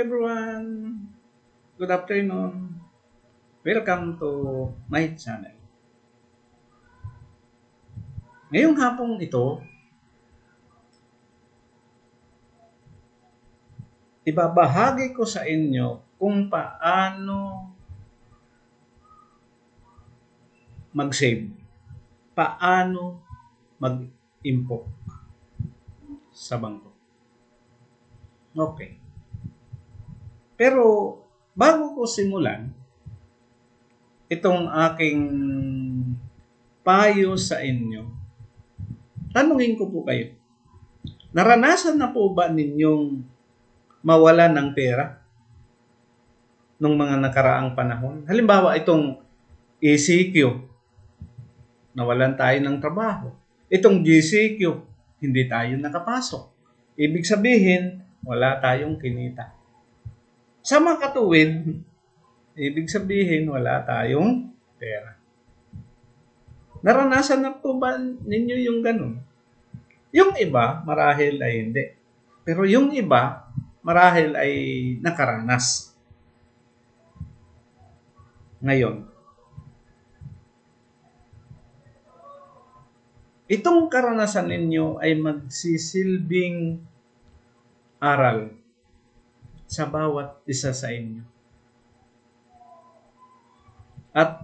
everyone. Good afternoon. Welcome to my channel. Ngayong hapong ito, ibabahagi ko sa inyo kung paano mag-save. Paano mag-impok sa bangko. Okay. Pero bago ko simulan itong aking payo sa inyo, tanungin ko po kayo, naranasan na po ba ninyong mawala ng pera nung mga nakaraang panahon? Halimbawa, itong ECQ, nawalan tayo ng trabaho. Itong GCQ, hindi tayo nakapasok. Ibig sabihin, wala tayong kinita. Sa makatuwid, ibig sabihin, wala tayong pera. Naranasan na po ba ninyo yung ganun? Yung iba, marahil ay hindi. Pero yung iba, marahil ay nakaranas. Ngayon, itong karanasan ninyo ay magsisilbing aral sa bawat isa sa inyo. At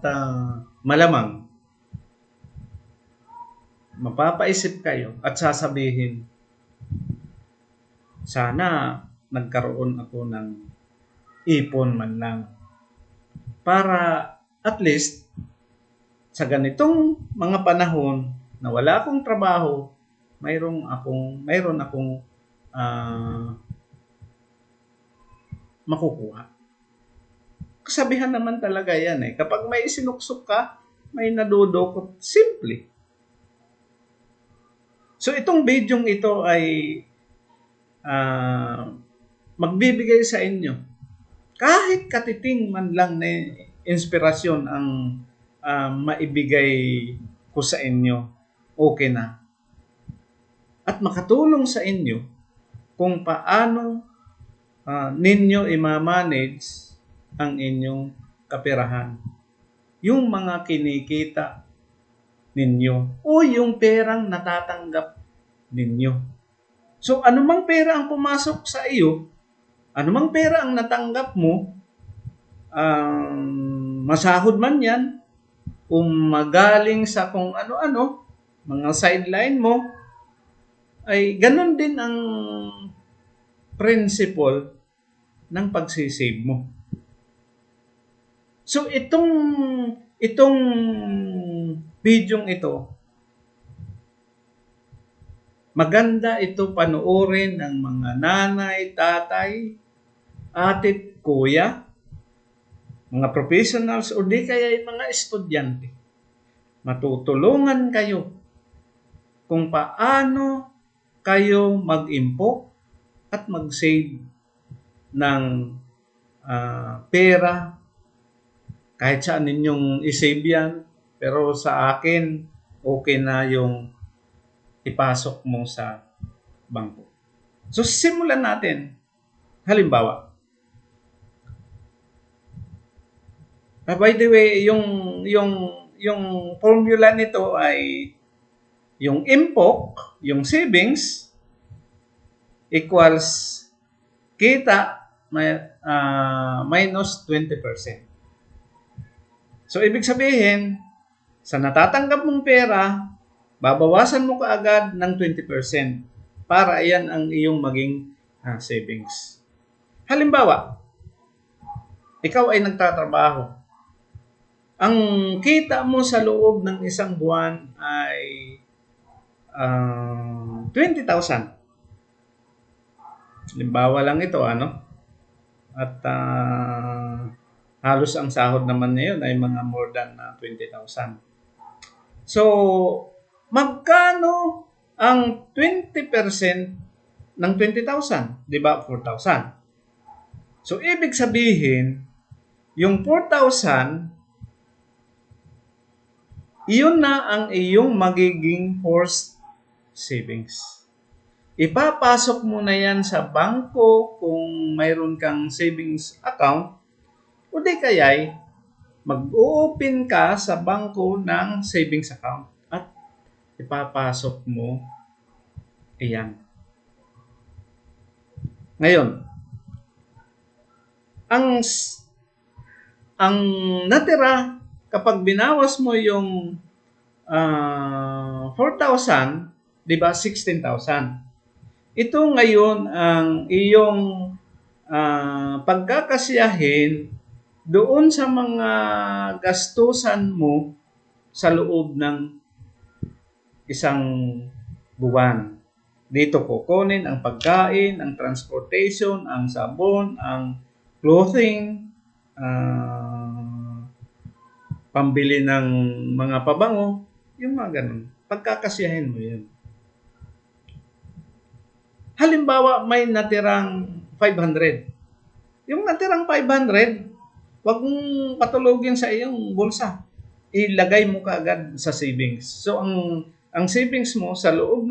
malamang, mapapaisip kayo at sasabihin, sana nagkaroon ako ng ipon man lang para at least sa ganitong mga panahon na wala akong trabaho, mayroon akong makukuha. Kasabihan naman talaga yan eh. Kapag may isinuksok ka, may nadudukot. Simple. So itong bidyong ito ay magbibigay sa inyo kahit katiting man lang na inspirasyon ang maibigay ko sa inyo, okay na. At makatulong sa inyo kung paano ninyo i-manage ang inyong kaperahan. Yung mga kinikita ninyo o yung perang natatanggap ninyo. So, anumang pera ang pumasok sa iyo, anumang pera ang natanggap mo, masahod man yan, kung magaling sa kung ano-ano, mga sideline mo, ay ganun din ang principle ng pagsisave mo. So, itong bidyong ito, maganda ito panoorin ng mga nanay, tatay, ate, kuya, mga professionals, o di kaya yung mga estudyante. Matutulungan kayo kung paano kayo mag-impok at mag-save ng pera. Kahit saan ninyong isave yan, pero sa akin, okay na yung ipasok mo sa bangko. So, simulan natin. Halimbawa, by the way, yung formula nito ay yung impok, yung savings, equals kita minus 20%. So, ibig sabihin, sa natatanggap mong pera, babawasan mo kaagad ng 20% para iyan ang iyong maging savings. Halimbawa, ikaw ay nagtatrabaho. Ang kita mo sa loob ng isang buwan ay 20,000. Halimbawa lang ito, At halos ang sahod naman ngayon ay mga more than 20,000. So, magkano ang 20% ng 20,000? Di ba? 4,000. So, ibig sabihin, yung 4,000, iyon na ang iyong magiging forced savings. ipapasok mo na yan sa bangko kung mayroon kang savings account, o di kaya'y mag-open ka sa bangko ng savings account at ipapasok mo iyan. Ngayon, ang natira kapag binawas mo yung 4,000, 'di ba? 16,000. Ito ngayon ang iyong pagkakasiyahin doon sa mga gastusan mo sa loob ng isang buwan. Dito kukunin ang pagkain, ang transportation, ang sabon, ang clothing, pambili ng mga pabango, yung mga ganun. Pagkakasiyahin mo yun. Halimbawa, may natirang 500. Yung natirang 500, wag mong patulogin sa iyong bulsa. Ilagay mo kaagad sa savings. So, ang savings mo sa loob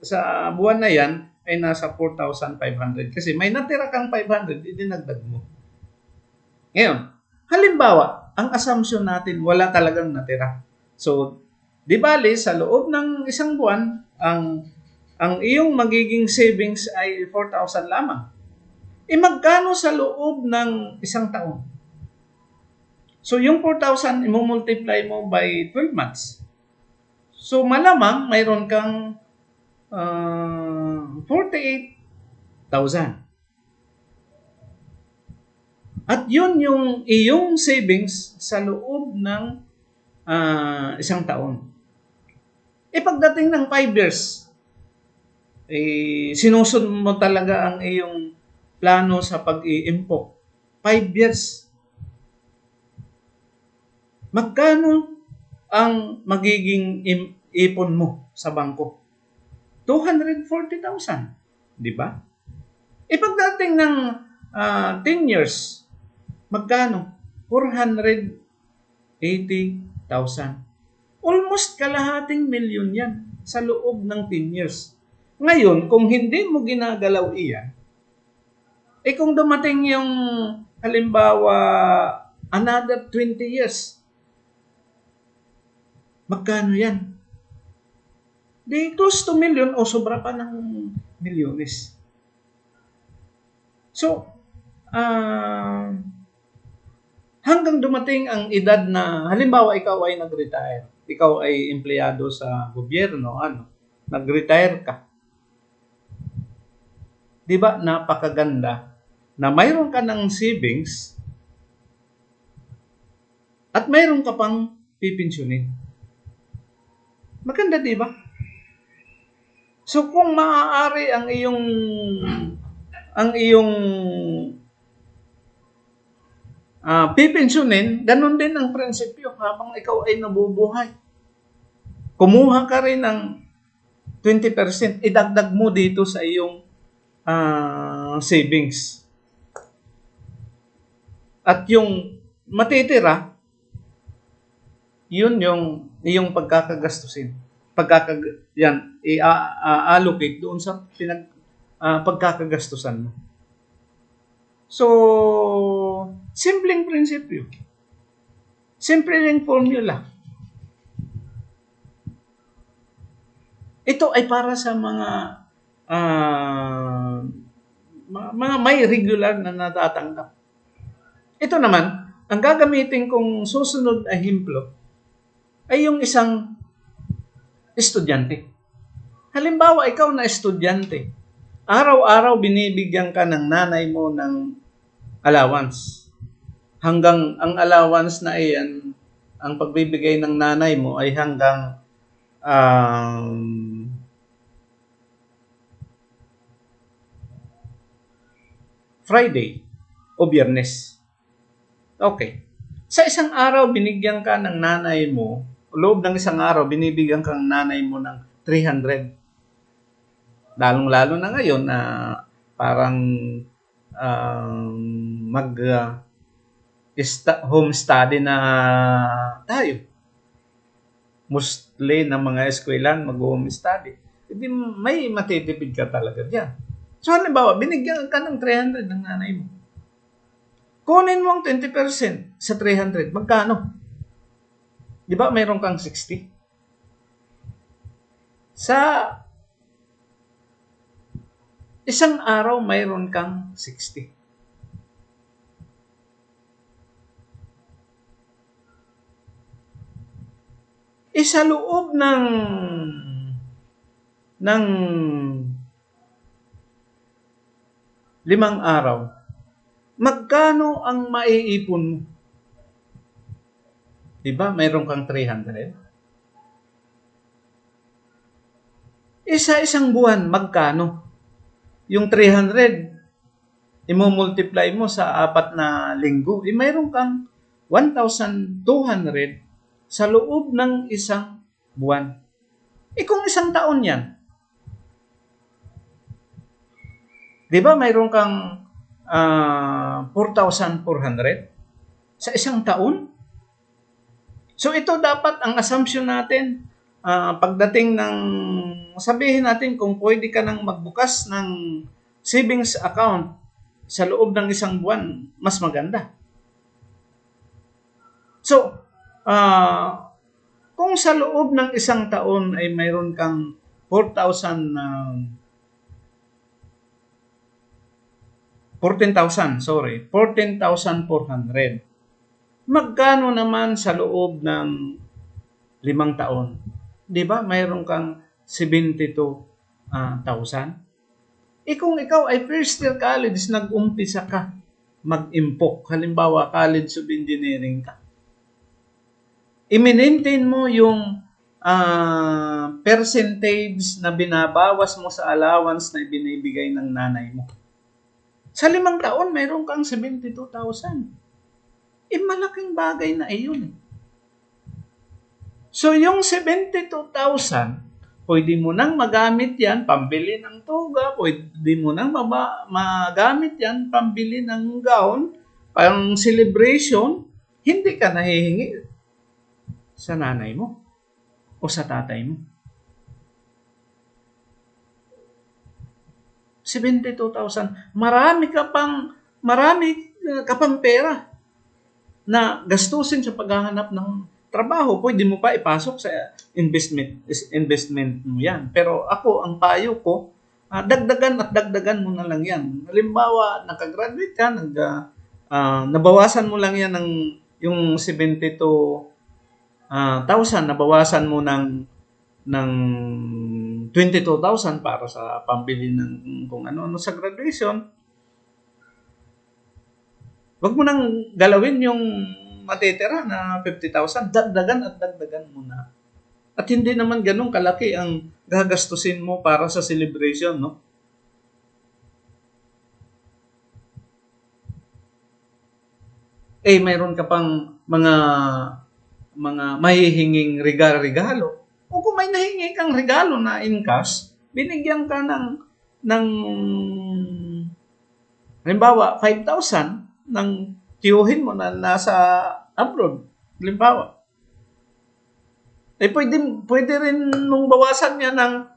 sa buwan na yan ay nasa 4,500. Kasi may natira kang 500, idinagdag mo. Ngayon, halimbawa, ang assumption natin, wala talagang natira. So, di bali, sa loob ng isang buwan, ang iyong magiging savings ay 4,000 lamang. Magkano sa loob ng isang taon? So, yung 4,000, i-multiply mo by 12 months. So, malamang, mayroon kang 48,000. At yun yung iyong savings sa loob ng isang taon. Pagdating ng 5 years, sinusunod mo talaga ang iyong plano sa pag-iimpok. 5 years. Magkano ang magiging ipon mo sa bangko? 240,000. Di ba? Pagdating ng 10 years, magkano? 480,000. Almost kalahating milyon yan sa loob ng 10 years. Ngayon, kung hindi mo ginagalaw iyan, kung dumating yung halimbawa another 20 years, magkano yan? Di close to million o sobra pa ng milyones. So, hanggang dumating ang edad na, halimbawa ikaw ay nag-retire, ikaw ay empleyado sa gobyerno, nag-retire ka. Di ba napakaganda na mayroon ka ng savings at mayroon ka pang pipensyonin. Maganda, di ba? So kung maaari ang iyong pipensyonin, ganun din ang prinsipyo habang ikaw ay nabubuhay. Kumuha ka rin ng 20%, idagdag mo dito sa iyong savings. At yung matitira, yun yung iyong pagkakagastusin. I-allocate doon sa pagkakagastusan mo. So, simpleng prinsipyo. Simpleng formula. Ito ay para sa mga may regular na natatanggap. Ito naman, ang gagamitin kong susunod na ehemplo ay yung isang estudyante. Halimbawa, ikaw na estudyante, araw-araw binibigyan ka ng nanay mo ng allowance. Hanggang ang allowance na iyan, ang pagbibigay ng nanay mo ay hanggang Friday o Biyernes. Okay. Sa isang araw, binigyan ka ng nanay mo, loob ng isang araw, binibigyan ka ng nanay mo ng 300. Lalong-lalo na ngayon na parang home study na tayo. Mostly ng mga eskwelahan mag-home study. hindi may matitipid ka talaga dyan. So, halimbawa, binigyan ka ng 300 ng nanay mo. Kunin mo ang 20% sa 300. Magkano? Di ba mayroon kang 60? Sa isang araw, mayroon kang 60. Sa loob ng 5 araw, magkano ang maiipon mo? Diba? Mayroon kang 300. Isang buwan, magkano? Yung 300, i-multiply mo sa 4 na linggo, mayroon kang 1,200 sa loob ng isang buwan. Kung isang taon yan, di ba mayroon kang 4,400 sa isang taon? So ito dapat ang assumption natin pagdating ng, sabihin natin kung pwede ka nang magbukas ng savings account sa loob ng isang buwan, mas maganda. So, kung sa loob ng isang taon ay mayroon kang 14,400. Magkano naman sa loob ng 5 taon? Di ba? Mayroon kang 72,000. Kung ikaw ay first year college, nag-umpisa ka mag-impok. Halimbawa, College of Engineering ka. I-maintain mo yung percentage na binabawas mo sa allowance na ibinibigay ng nanay mo. Sa 5 taon, mayroon kang 72,000. Malaking bagay na iyon. So, yung 72,000, pwede mo nang magamit yan, pambili ng tuga, pwede mo nang magamit yan, pambili ng gown, pang celebration, hindi ka nahihingi sa nanay mo o sa tatay mo. 72,000. Marami ka pang pera na gastusin sa paghahanap ng trabaho. Pwede mo pa ipasok sa investment mo yan. Pero ako, ang payo ko, dagdagan at dagdagan mo na lang yan. Halimbawa, nakagraduate ka, nabawasan mo lang yan ng yung 72,000, nabawasan mo ng 22,000 para sa pambili ng kung ano-ano sa graduation. Wag mo nang galawin yung matitira na 50,000. Dagdagan at dagdagan mo na. At hindi naman ganun kalaki ang gagastusin mo para sa celebration, no? Mayroon ka pang mga mahihinging regalo. O kung may nahingi kang regalo na in cash, binigyan ka ng halimbawa, 5,000 ng tiyuhin mo na nasa abroad. Halimbawa. Pwede rin nung bawasan niya ng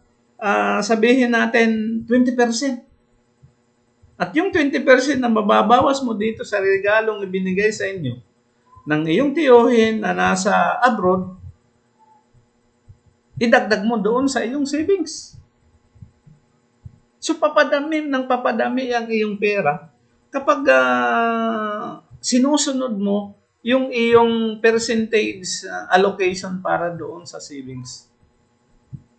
sabihin natin 20%. At yung 20% na mababawas mo dito sa regalong ibinigay sa inyo ng iyong tiyuhin na nasa abroad, idagdag mo doon sa iyong savings. So, papadami ang iyong pera kapag sinusunod mo yung iyong percentage allocation para doon sa savings.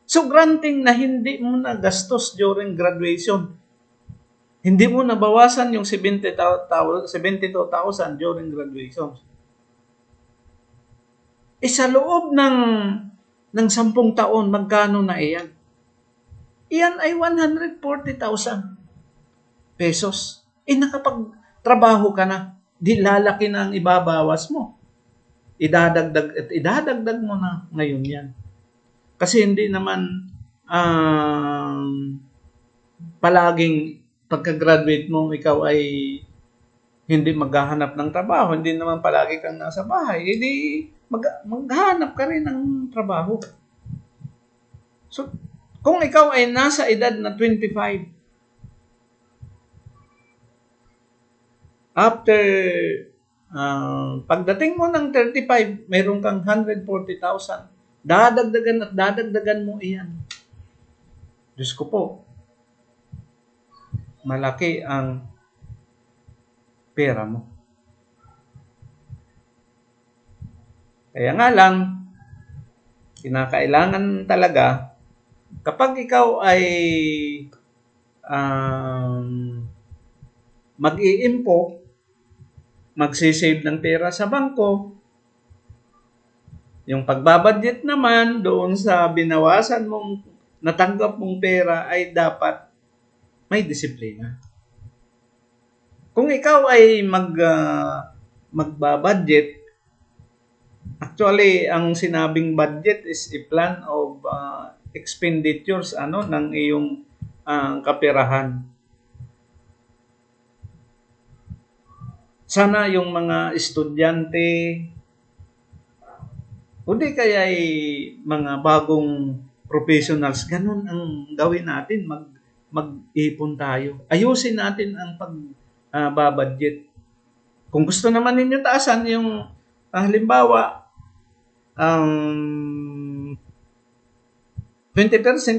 So, granting na hindi mo na gastos during graduation, hindi mo nabawasan yung 72,000 during graduation. Sa loob ng 10 taon, magkano na iyan? Iyan ay 140,000 pesos. Nakapagtrabaho ka na, di lalaki na ang ibabawas mo. Idadagdag mo na ngayon yan. Kasi hindi naman palaging pagka-graduate mo, ikaw ay hindi maghahanap ng trabaho, hindi naman palagi kang nasa bahay, maghanap ka rin ng trabaho. So, Kung ikaw ay nasa edad na 25, after pagdating mo ng 35, mayroon kang 140,000. Dadagdagan at dadagdagan mo iyan. Diyos ko po, malaki ang pera mo. Kaya nga lang, kinakailangan talaga, kapag ikaw ay mag-iimpo, magsisave ng pera sa bangko, yung pagbabudget naman doon sa binawasan mong natanggap mong pera ay dapat may disiplina. Kung ikaw ay magbabudget, actually ang sinabing budget is a plan of expenditures ng iyong kaperahan. Sana yung mga estudyante o di kaya ay mga bagong professionals, ganun ang gawin natin, mag-ipon tayo. Ayusin natin ang pagbabudget. Kung gusto naman ninyo taasan yung halimbawa 20%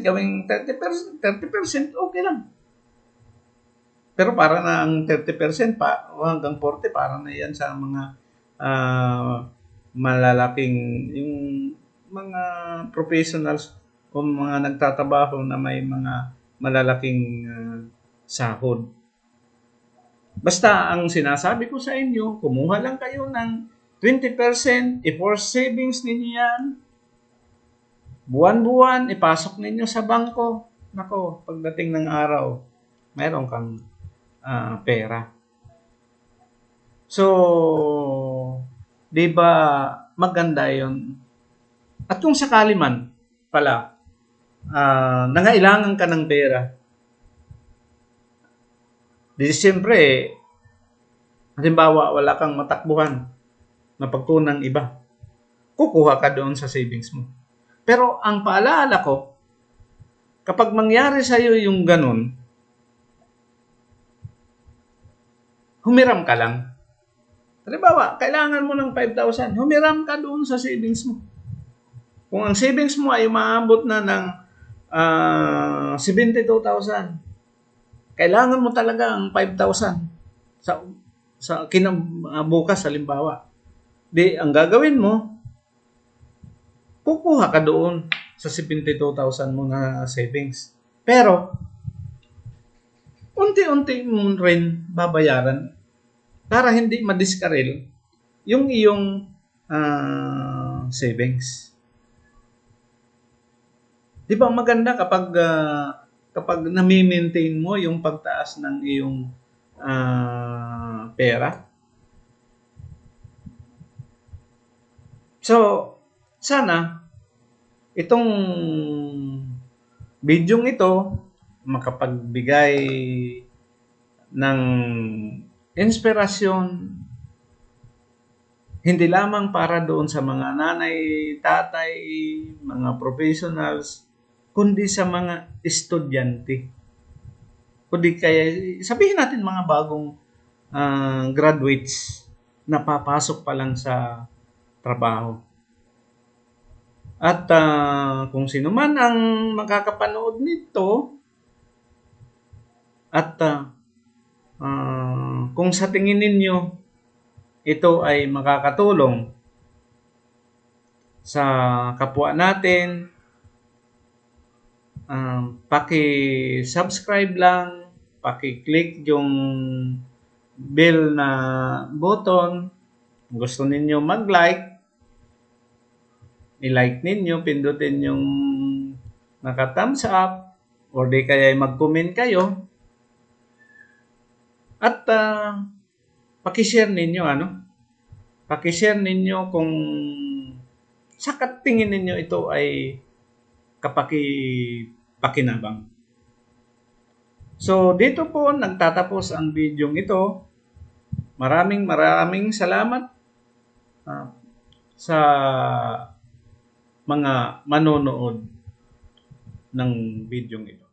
gawing 30%, okay lang. Pero para na ang 30% pa hanggang 40 para na yan sa mga malalaking yung mga professionals o mga nagtatrabaho na may mga malalaking sahod. Basta ang sinasabi ko sa inyo, kumuha lang kayo ng 20%, i-force savings ninyo yan. Buwan-buwan, ipasok ninyo sa bangko. Nako, pagdating ng araw, mayroon kang pera. So, di ba maganda yun? At kung sakali man pala, nangailangan ka ng pera, di siyempre, halimbawa wala kang matakbuhan na pagtunang iba, kukuha ka doon sa savings mo. Pero ang paalala ko, kapag mangyari sa'yo yung ganun, humiram ka lang. Halimbawa, kailangan mo ng 5,000, humiram ka doon sa savings mo. Kung ang savings mo ay maabot na ng 72,000, kailangan mo talaga ang 5,000 sa bukas halimbawa. Di, ang gagawin mo, kukuha ka doon sa 72,000 mo na savings. Pero, unti-unti mo rin babayaran para hindi madiskarel yung iyong savings. Di ba maganda kapag nami-maintain mo yung pagtaas ng iyong pera? So, sana itong bidyong ito makapagbigay ng inspirasyon hindi lamang para doon sa mga nanay, tatay, mga professionals, kundi sa mga estudyante. Kundi kaya sabihin natin mga bagong graduates na papasok pa lang sa trabaho. At kung sino man ang makakapanood nito at kung sa tingin ninyo ito ay makakatulong sa kapwa natin, paki-subscribe lang, paki-click yung bell na button. Kung gusto ninyo mag-like, i-like ninyo, pindutin yung naka-thumbs up, or di kaya mag-comment kayo. At paki-share ninyo, paki-share ninyo kung sa tingin ninyo ito ay pakinabang. So, dito po nagtatapos ang video ito. Maraming salamat sa mga manonood. ng video ito.